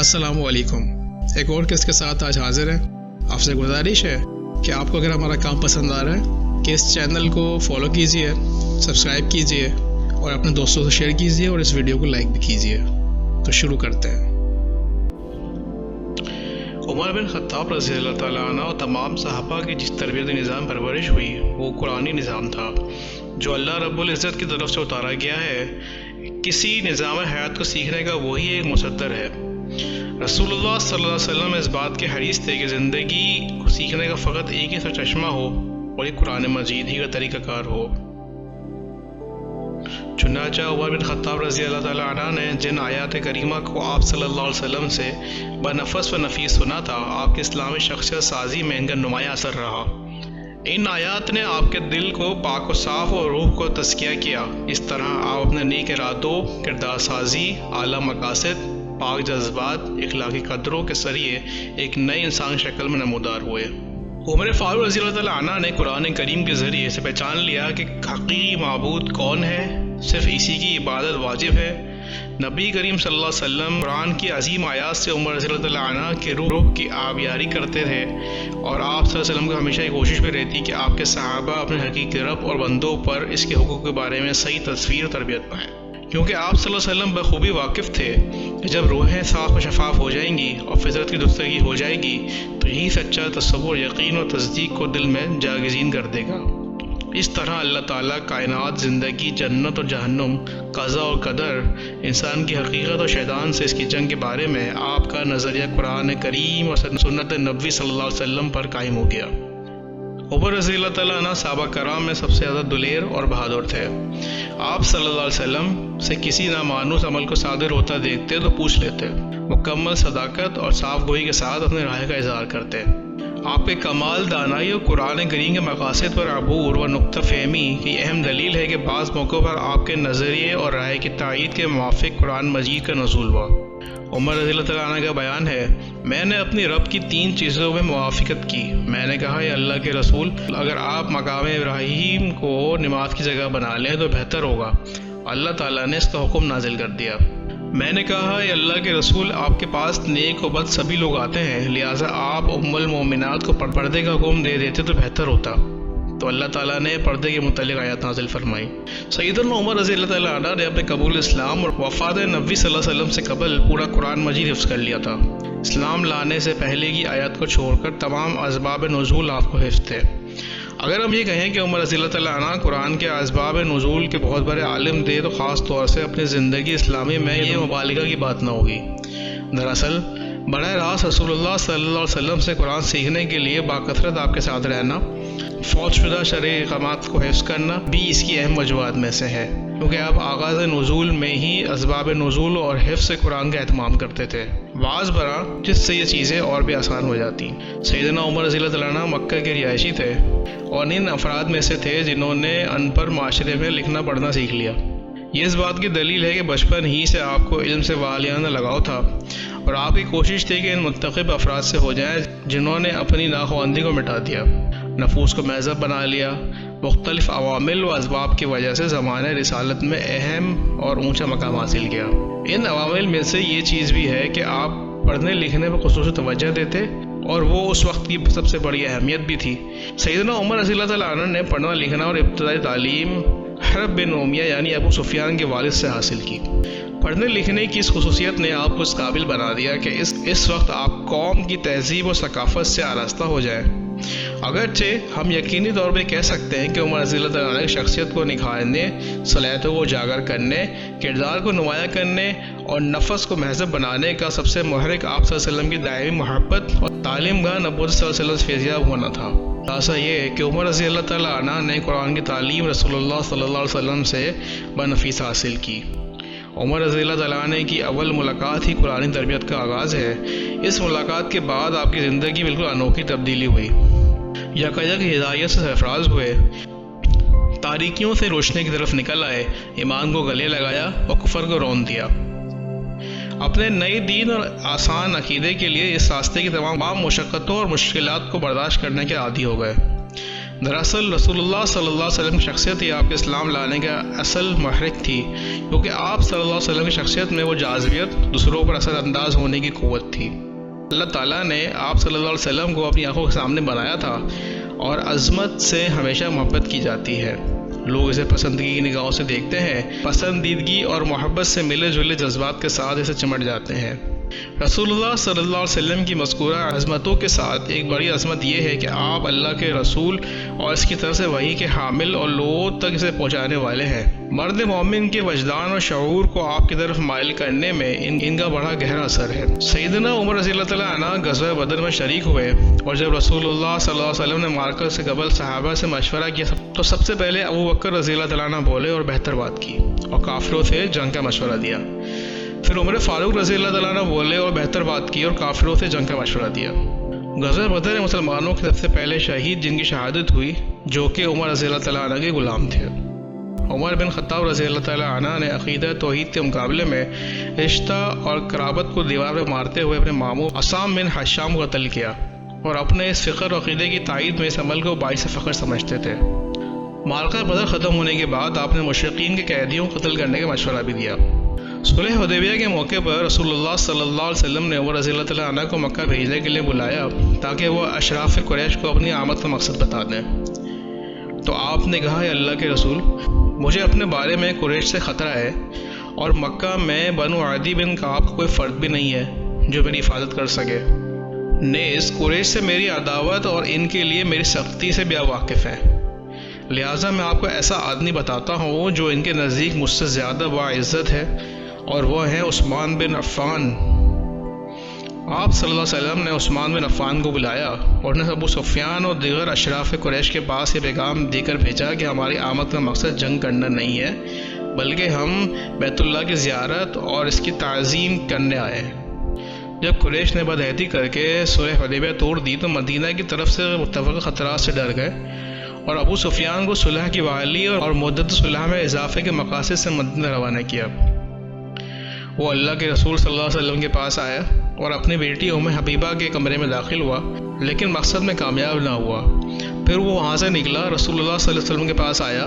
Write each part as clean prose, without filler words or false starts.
السلام علیکم۔ ایک اور قسط کے ساتھ آج حاضر ہیں۔ آپ سے گزارش ہے کہ آپ کو اگر ہمارا کام پسند آ رہا ہے کہ اس چینل کو فالو کیجئے، سبسکرائب کیجئے اور اپنے دوستوں سے شیئر کیجئے اور اس ویڈیو کو لائک بھی کیجئے۔ تو شروع کرتے ہیں۔ عمر بن خطاب رضی اللہ تعالیٰ عنہ اور تمام صحابہ کی جس تربیت نظام پرورش ہوئی وہ قرآنی نظام تھا جو اللہ رب العزت کی طرف سے اتارا گیا ہے۔ کسی نظام حیات کو سیکھنے کا وہی ایک مصدر ہے۔ رسول اللہ صلی اللہ علیہ وسلم اس بات کے حریص تھے کہ زندگی کو سیکھنے کا فقط ایک ہی سرچشمہ ہو اور یہ قرآن مجید ہی کا طریقہ کار ہو۔ چنانچہ عمر بن خطاب رضی اللہ تعالیٰ عنہ نے جن آیات کریمہ کو آپ صلی اللہ علیہ وسلم سے بنفس و نفیس سنا تھا، آپ کے اسلامی شخصیت سازی میں ان کا نمایاں اثر رہا۔ ان آیات نے آپ کے دل کو پاک و صاف اور روح کو تزکیہ کیا۔ اس طرح آپ اپنے نیک ارادوں، کردار سازی، اعلیٰ مقاصد، پاک جذبات، اخلاقی قدروں کے ذریعے ایک نئے انسان شکل میں نمودار ہوئے۔ عمر فاروق رضی اللہ تعالیٰ عنہ نے قرآن کریم کے ذریعے سے پہچان لیا کہ حقیقی معبود کون ہے، صرف اسی کی عبادت واجب ہے۔ نبی کریم صلی اللہ علیہ وسلم قرآن کی عظیم آیات سے عمر رضی اللہ تعالیٰ عنہ کے روح کی آبیاری کرتے تھے، اور آپ صلی اللہ علیہ وسلم کو ہمیشہ یہ کوشش بھی رہتی کہ آپ کے صحابہ اپنے حقیقی رب اور بندوں پر اس کے حقوق کے بارے میں صحیح تصویر تربیت پائیں، کیونکہ آپ صلی اللہ علیہ وسلم بخوبی واقف تھے کہ جب روحیں صاف و شفاف ہو جائیں گی اور فطرت کی درستگی ہو جائے گی تو یہی سچا تصور، یقین اور تصدیق کو دل میں جاگزین کر دے گا۔ اس طرح اللہ تعالیٰ کائنات، زندگی، جنت اور جہنم، قضاء اور قدر، انسان کی حقیقت اور شیطان سے اس کی جنگ کے بارے میں آپ کا نظریہ قرآن کریم اور سنت نبوی صلی اللہ علیہ وسلم پر قائم ہو گیا۔ عمر رضی اللہ تعالیٰ عنہ صحابہ کرام میں سب سے زیادہ دلیر اور بہادر تھے۔ آپ صلی اللہ علیہ وسلم سے کسی نامانوس عمل کو صادر ہوتا دیکھتے تو پوچھ لیتے، مکمل صداقت اور صاف گوئی کے ساتھ اپنے رائے کا اظہار کرتے۔ آپ کے کمال دانائی اور قرآن کریم کے مقاصد پر عبور و نقطہ فہمی کی اہم دلیل ہے کہ بعض موقعوں پر آپ کے نظریے اور رائے کی تائید کے موافق قرآن مجید کا نزول ہوا۔ عمر رضی اللہ تعالیٰ عنہ کا بیان ہے، میں نے اپنی رب کی 3 چیزوں میں موافقت کی۔ میں نے کہا، اے اللہ کے رسول، اگر آپ مقام ابراہیم کو نماز کی جگہ بنا لیں تو بہتر ہوگا۔ اللہ تعالیٰ نے اس کا حکم نازل کر دیا۔ میں نے کہا، اے اللہ کے رسول، آپ کے پاس نیک و بد سبھی لوگ آتے ہیں، لہٰذا آپ ام المومنات کو پردے کا حکم دے دیتے تو بہتر ہوتا۔ تو اللہ تعالیٰ نے پردے کے متعلق آیات نازل فرمائی۔ سیدنا عمر رضی اللہ تعالیٰ عنہ نے اپنے قبول اسلام اور وفات نبی صلی اللہ علیہ وسلم سے قبل پورا قرآن مجید حفظ کر لیا تھا۔ اسلام لانے سے پہلے کی آیات کو چھوڑ کر تمام اسباب نزول آپ کو حفظ تھے۔ اگر ہم یہ کہیں کہ عمر رضی اللہ تعالیٰ عنہ قرآن کے اسباب نزول کے بہت بڑے عالم تھے تو خاص طور سے اپنی زندگی اسلامی میں یہ مبالغہ کی بات نہ ہوگی۔ دراصل براہ راست رسول اللہ صلی اللہ علیہ وسلم سے قرآن سیکھنے کے لیے باکثرت آپ کے ساتھ رہنا، فوت شدہ شرعی احکامات کو حفظ کرنا بھی اس کی اہم وجوہات میں سے ہے، کیونکہ آپ آغاز نزول میں ہی اسباب نزول اور حفظ قرآن کا اہتمام کرتے تھے، بعض برآں جس سے یہ چیزیں اور بھی آسان ہو جاتی۔ سیدنا عمر رضی اللہ تعالیٰ عنہ مکہ کے رہائشی تھے اور ان افراد میں سے تھے جنہوں نے ان پڑھ معاشرے میں لکھنا پڑھنا سیکھ لیا۔ یہ اس بات کی دلیل ہے کہ بچپن ہی سے آپ کو علم سے والیانہ لگاؤ تھا، اور آپ کی کوشش تھی کہ ان منتخب افراد سے ہو جائیں جنہوں نے اپنی ناخواندگی کو مٹا دیا، نفوس کو مہذب بنا لیا۔ مختلف عوامل و اسباب کی وجہ سے زمانہ رسالت میں اہم اور اونچا مقام حاصل کیا۔ ان عوامل میں سے یہ چیز بھی ہے کہ آپ پڑھنے لکھنے پر خصوصی توجہ دیتے، اور وہ اس وقت کی سب سے بڑی اہمیت بھی تھی۔ سیدنا عمر رضی اللہ تعالیٰ عنہ نے پڑھنا لکھنا اور ابتدائی تعلیم حرب بن امیہ یعنی ابو سفیان کے والد سے حاصل کی۔ پڑھنے لکھنے کی اس خصوصیت نے آپ کو اس قابل بنا دیا کہ اس وقت آپ قوم کی تہذیب و ثقافت سے آراستہ ہو جائیں۔ اگرچہ ہم یقینی طور پہ کہہ سکتے ہیں کہ عمر رضی اللہ تعالیٰ عنہ کی شخصیت کو نکھارنے، صلاحیتوں کو اجاگر کرنے، کردار کو نمایاں کرنے اور نفس کو مہذب بنانے کا سب سے محرک آپ صلی اللہ علیہ وسلم کی دائمی محبت اور تعلیم گاہ نبوت صلی اللہ علیہ وسلم سے فیضیاب ہونا تھا۔ خلاصہ یہ ہے کہ عمر رضی اللہ تعالیٰ عنہ نے قرآن کی تعلیم رسول اللہ صلی اللہ علیہ وسلم سے بنفیس حاصل کی۔ عمر رضی اللہ تعالیٰ عنہ کی اول ملاقات ہی قرآنی تربیت کا آغاز ہے۔ اس ملاقات کے بعد آپ کی زندگی بالکل انوکھی تبدیلی ہوئی، یکایک ہدایت سے سرفراز ہوئے، تاریکیوں سے روشنی کی طرف نکل آئے، ایمان کو گلے لگایا اور کفر کو رون دیا۔ اپنے نئے دین اور آسان عقیدے کے لیے اس راستے کی تمام مشقتوں اور مشکلات کو برداشت کرنے کے عادی ہو گئے۔ دراصل رسول اللہ صلی اللہ علیہ وسلم کی شخصیت ہی آپ کے اسلام لانے کا اصل محرک تھی، کیونکہ آپ صلی اللہ علیہ وسلم کی شخصیت میں وہ جاذبیت، دوسروں پر اثر انداز ہونے کی قوت تھی۔ اللہ تعالیٰ نے آپ صلی اللہ علیہ وسلم کو اپنی آنکھوں کے سامنے بنایا تھا، اور عظمت سے ہمیشہ محبت کی جاتی ہے۔ لوگ اسے پسندیدگی کی نگاہوں سے دیکھتے ہیں، پسندیدگی اور محبت سے ملے جلے جذبات کے ساتھ اسے چمٹ جاتے ہیں۔ رسول اللہ صلی اللہ علیہ وسلم کی مذکورہ عظمتوں کے ساتھ ایک بڑی عظمت یہ ہے کہ آپ اللہ کے رسول اور اس کی طرف سے وحی کے حامل اور لوگوں تک اسے پہنچانے والے ہیں۔ مرد مومن کے وجدان اور شعور کو آپ کی طرف مائل کرنے میں ان کا بڑا گہرا اثر ہے۔ سیدنا عمر رضی اللہ تعالیٰ عنہ غزوہ بدر میں شریک ہوئے، اور جب رسول اللہ صلی اللہ علیہ وسلم نے معرکہ سے قبل صحابہ سے مشورہ کیا تو سب سے پہلے ابو بکر رضی اللہ تعالیٰ عنہ بولے اور بہتر بات کی اور کافروں سے جنگ کا مشورہ دیا۔ پھر عمر فاروق رضی اللہ تعالیٰ عنہ بولے اور بہتر بات کی اور کافروں سے جنگ کا مشورہ دیا۔ غزوہ بدر میں مسلمانوں کے سب سے پہلے شہید جن کی شہادت ہوئی، جو کہ عمر رضی اللہ تعالیٰ عنہ کے غلام تھے۔ عمر بن خطاب رضی اللہ تعالیٰ عنہ نے عقیدہ توحید کے مقابلے میں رشتہ اور قرابت کو دیوار پہ مارتے ہوئے اپنے ماموں عصام بن حشام کو قتل کیا، اور اپنے اس فخر و عقیدے کی تائید میں اس عمل کو باعث فخر سمجھتے تھے۔ معرکہ بدر ختم ہونے کے بعد آپ نے مشرکین کے قیدیوں کو قتل کرنے کا مشورہ بھی دیا۔ صلح حدیبیہ کے موقع پر رسول اللہ صلی اللہ علیہ وسلم نے عمر رضی اللہ تعالیٰ عنہ کو مکہ بھیجنے کے لیے بلایا تاکہ وہ اشراف قریش کو اپنی آمد کا مقصد بتا دیں۔ تو آپ نے کہا، اے اللہ کے رسول، مجھے اپنے بارے میں قریش سے خطرہ ہے، اور مکہ میں بنو عدی بن کعب کا کوئی فرد بھی نہیں ہے جو میری حفاظت کر سکے۔ نیز قریش سے میری عداوت اور ان کے لیے میری سختی سے بھی آپ واقف ہیں، لہٰذا میں آپ کو ایسا آدمی بتاتا ہوں جو ان کے نزدیک مجھ سے زیادہ باعزت ہے، اور وہ ہیں عثمان بن عفان۔ آپ صلی اللہ علیہ وسلم نے عثمان بن عفان کو بلایا اور انہیں ابو سفیان اور دیگر اشراف قریش کے پاس یہ پیغام دے کر بھیجا کہ ہماری آمد کا مقصد جنگ کرنا نہیں ہے، بلکہ ہم بیت اللہ کی زیارت اور اس کی تعظیم کرنے آئے ہیں۔ جب قریش نے بدعہدی کر کے صلح حدیبیہ توڑ دی تو مدینہ کی طرف سے متفقہ خطرات سے ڈر گئے، اور ابو سفیان کو صلح کی بحالی اور مدت صلح میں اضافے کے مقاصد سے مدینہ روانہ کیا۔ وہ اللہ کے رسول صلی اللہ علیہ وسلم کے پاس آیا اور اپنی بیٹی ام حبیبہ کے کمرے میں داخل ہوا، لیکن مقصد میں کامیاب نہ ہوا۔ پھر وہ وہاں سے نکلا، رسول اللہ صلی اللہ علیہ وسلم کے پاس آیا،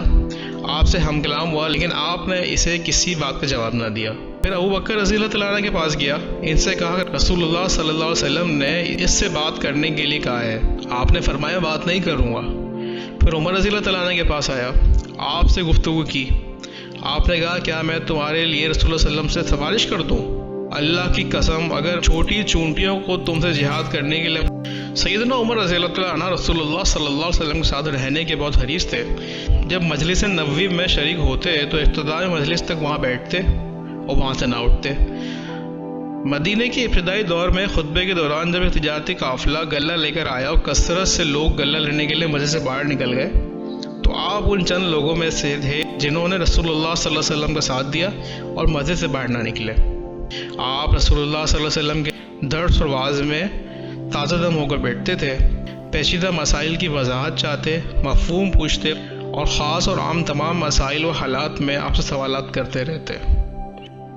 آپ سے ہم کلام ہوا، لیکن آپ نے اسے کسی بات کا جواب نہ دیا۔ پھر ابو بکر رضی اللہ تعالیٰ عنہ کے پاس گیا، ان سے کہا کہ رسول اللہ صلی اللہ علیہ وسلم نے اس سے بات کرنے کے لیے کہا ہے۔ آپ نے فرمایا، بات نہیں کروں گا۔ پھر عمر رضی اللہ تعالیٰ عنہ کے پاس آیا، آپ سے گفتگو کی۔ آپ نے کہا، کیا میں تمہارے لیے رسول اللہ صلی اللہ علیہ وسلم سے سفارش کر دوں؟ اللہ کی قسم، اگر چھوٹی چونٹیوں کو تم سے جہاد کرنے کے لیے۔ سیدنا عمر رضی اللہ تعالیٰ عنہ رسول اللہ صلی اللہ علیہ وسلم کے ساتھ رہنے کے بہت حریص تھے۔ جب مجلس نبوی میں شریک ہوتے تو ابتدائی مجلس تک وہاں بیٹھتے اور وہاں سے نہ اٹھتے۔ مدینے کے ابتدائی دور میں خطبے کے دوران جب ایک تجارتی قافلہ غلہ لے کر آیا اور کثرت سے لوگ غلہ لینے کے لیے مسجد سے باہر نکل گئے، تو آپ ان چند لوگوں میں سے تھے جنہوں نے رسول اللہ صلی اللہ علیہ وسلم کا ساتھ دیا اور مسجد سے باہر نہ نکلے۔ آپ رسول اللہ صلی اللہ علیہ وسلم کے درس اور واعظ میں تازہ دم ہو کر بیٹھتے تھے، پیچیدہ مسائل کی وضاحت چاہتے، مفہوم پوچھتے، اور خاص اور عام تمام مسائل و حالات میں آپ سے سوالات کرتے رہتے۔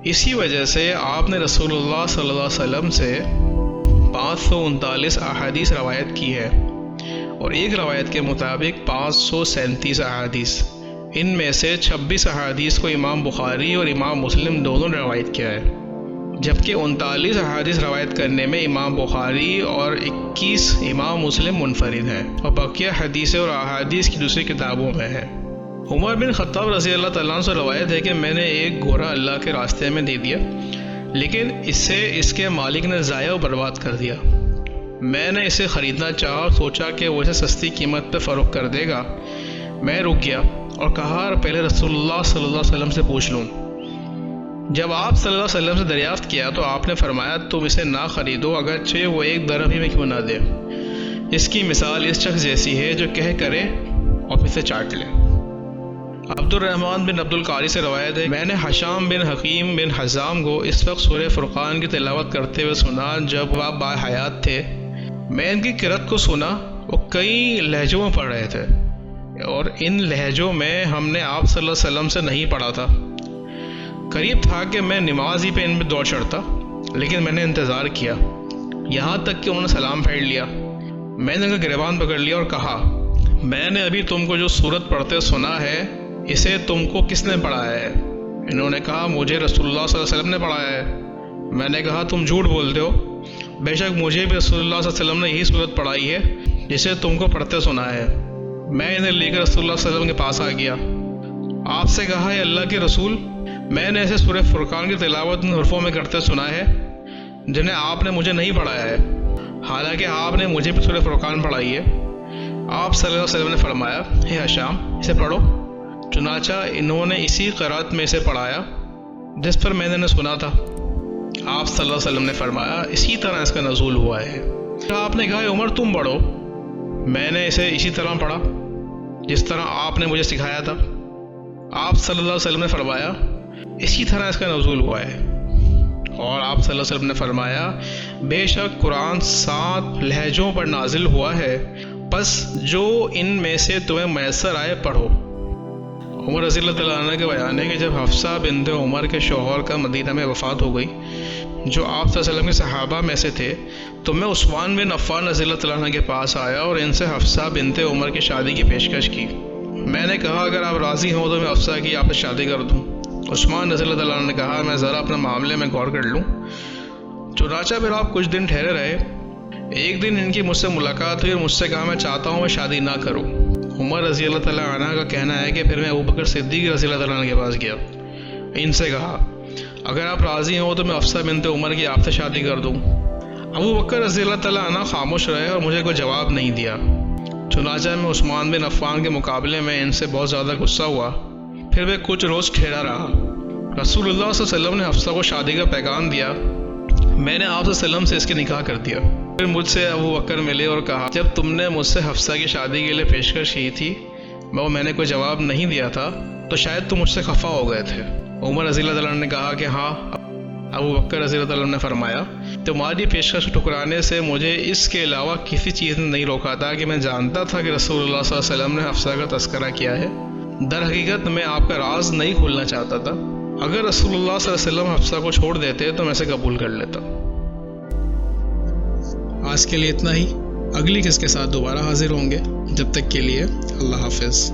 اسی وجہ سے آپ نے رسول اللہ صلی اللہ علیہ وسلم سے 539 احادیث روایت کی ہے، اور ایک روایت کے مطابق 537 احادیث۔ ان میں سے 26 احادیث کو امام بخاری اور امام مسلم دونوں نے روایت کیا ہے، جبکہ 39 احادیث روایت کرنے میں امام بخاری اور 21 امام مسلم منفرد ہیں، اور بقیہ حدیثیں اور احادیث کی دوسری کتابوں میں ہے۔ عمر بن خطاب رضی اللہ تعالیٰ عنہ سے روایت ہے کہ میں نے ایک گھوڑا اللہ کے راستے میں دے دیا، لیکن اسے اس کے مالک نے ضائع و برباد کر دیا۔ میں نے اسے خریدنا چاہا اور سوچا کہ وہ اسے سستی قیمت پہ فروخت کر دے گا۔ میں رک گیا اور کہا، پہلے رسول اللہ صلی اللہ علیہ وسلم سے پوچھ لوں۔ جب آپ صلی اللہ علیہ وسلم سے دریافت کیا تو آپ نے فرمایا، تم اسے نہ خریدو، اگرچہ وہ ایک درہم ہی میں کیوں نہ دے۔ اس کی مثال اس شخص جیسی ہے جو کہہ کرے اور پھر سے چاٹ لے۔ عبد الرحمن بن عبد القاری سے روایت ہے، میں نے حشام بن حکیم بن حزام کو اس وقت سورہ فرقان کی تلاوت کرتے ہوئے سنا جب وہ باحیات تھے۔ میں ان کی قرأت کو سنا، وہ کئی لہجوں میں پڑھ رہے تھے، اور ان لہجوں میں ہم نے آپ صلی اللہ علیہ وسلم سے نہیں پڑھا تھا۔ قریب تھا کہ میں نماز ہی پہ ان میں دوڑ چڑھتا، لیکن میں نے انتظار کیا یہاں تک کہ انہوں نے سلام پھیر لیا۔ میں نے ان کا گریبان پکڑ لیا اور کہا، میں نے ابھی تم کو جو سورت پڑھتے سنا ہے اسے تم کو کس نے پڑھایا ہے؟ انہوں نے کہا مجھے رسول اللہ صلی اللہ علیہ وسلم نے پڑھایا ہے۔ میں نے کہا تم جھوٹ بولتے ہو، بے شک مجھے بھی رسول اللہ صلی اللہ علیہ وسلم نے یہی سورت پڑھائی ہے جسے تم کو پڑھتے سنا ہے۔ میں انہیں لے کر رسول اللہ صلی اللہ علیہ وسلم کے پاس آ گیا، آپ سے کہا اے اللہ کے رسول، میں نے ایسے سورہ فرقان کی تلاوت ان حرفوں میں کرتے سنا ہے جنہیں آپ نے مجھے نہیں پڑھایا ہے، حالانکہ آپ نے مجھے بھی سورہ فرقان پڑھائی ہے۔ آپ صلی اللہ علیہ وسلم نے فرمایا اے ہشام اسے پڑھو۔ چنانچہ انہوں نے اسی قرأت میں اسے پڑھایا جس پر میں نے سنا تھا۔ آپ صلی اللہ علیہ وسلم نے فرمایا اسی طرح اس کا نزول ہوا ہے۔ آپ نے کہا عمر تم پڑھو۔ میں نے اسے اسی طرح پڑھا جس طرح آپ نے مجھے سکھایا تھا۔ آپ صلی اللہ علیہ وسلم نے فرمایا اسی طرح اس کا نزول ہوا ہے۔ اور آپ صلی اللہ علیہ وسلم نے فرمایا بے شک قرآن 7 لہجوں پر نازل ہوا ہے، بس جو ان میں سے تمہیں میسر آئے پڑھو۔ عمر رضی اللہ تعالیٰ عنہ کے بیان ہے کہ جب حفصہ بنت عمر کے شوہر کا مدینہ میں وفات ہو گئی، جو آپ صلی اللہ علیہ وسلم کے صحابہ میں سے تھے، تو میں عثمان بن عفان رضی اللہ تعالیٰ عنہ کے پاس آیا اور ان سے حفصہ بنت عمر کی شادی کی پیشکش کی۔ میں نے کہا اگر آپ راضی ہوں تو میں حفصہ کی آپ سے شادی کر دوں۔ عثمان رضی اللہ تعالیٰ عنہ نے کہا میں ذرا اپنے معاملے میں غور کر لوں۔ چنانچہ پھر آپ کچھ دن ٹھہرے رہے۔ ایک دن ان کی مجھ سے ملاقات ہوئی اور مجھ سے کہا میں چاہتا ہوں میں شادی نہ کروں۔ عمر رضی اللہ تعالیٰ عنہ کا کہنا ہے کہ پھر میں ابوبکر صدیق رضی اللہ تعالیٰ عنہ کے پاس گیا، ان سے کہا اگر آپ راضی ہوں تو میں حفصہ بنت عمر کی آپ سے شادی کر دوں۔ ابوبکر رضی اللہ تعالیٰ عنہ خاموش رہے اور مجھے کوئی جواب نہیں دیا۔ چنانچہ میں عثمان بن عفان کے مقابلے میں ان سے بہت زیادہ غصہ ہوا۔ پھر وہ کچھ روز ٹھہرا رہا۔ رسول اللہ صلی اللہ علیہ وسلم نے حفصہ کو شادی کا پیغام دیا۔ میں نے آپ صلی اللہ علیہ وسلم سے اس کے نکاح کر دیا۔ پھر مجھ سے ابوبکر ملے اور کہا جب تم نے مجھ سے حفصہ کی شادی کے لیے پیشکش کی تھی میں نے کوئی جواب نہیں دیا تھا تو شاید تم مجھ سے خفا ہو گئے تھے۔ عمر رضی اللہ تعالیٰ عنہ نے کہا کہ ہاں۔ ابوبکر رضی اللہ تعالیٰ عنہ نے فرمایا تمہاری پیشکش ٹھکرانے سے مجھے اس کے علاوہ کسی چیز نے نہیں روکا تھا کہ میں جانتا تھا کہ رسول اللہ صلی اللہ علیہ وسلم نے حفصہ کا تذکرہ کیا ہے۔ در حقیقت میں آپ کا راز نہیں کھولنا چاہتا تھا۔ اگر رسول اللہ صلی اللہ علیہ وسلم حفصہ کو چھوڑ دیتے تو میں اسے قبول کر لیتا۔ آج کے لیے اتنا ہی، اگلی قسط کے ساتھ دوبارہ حاضر ہوں گے، جب تک کے لیے اللہ حافظ۔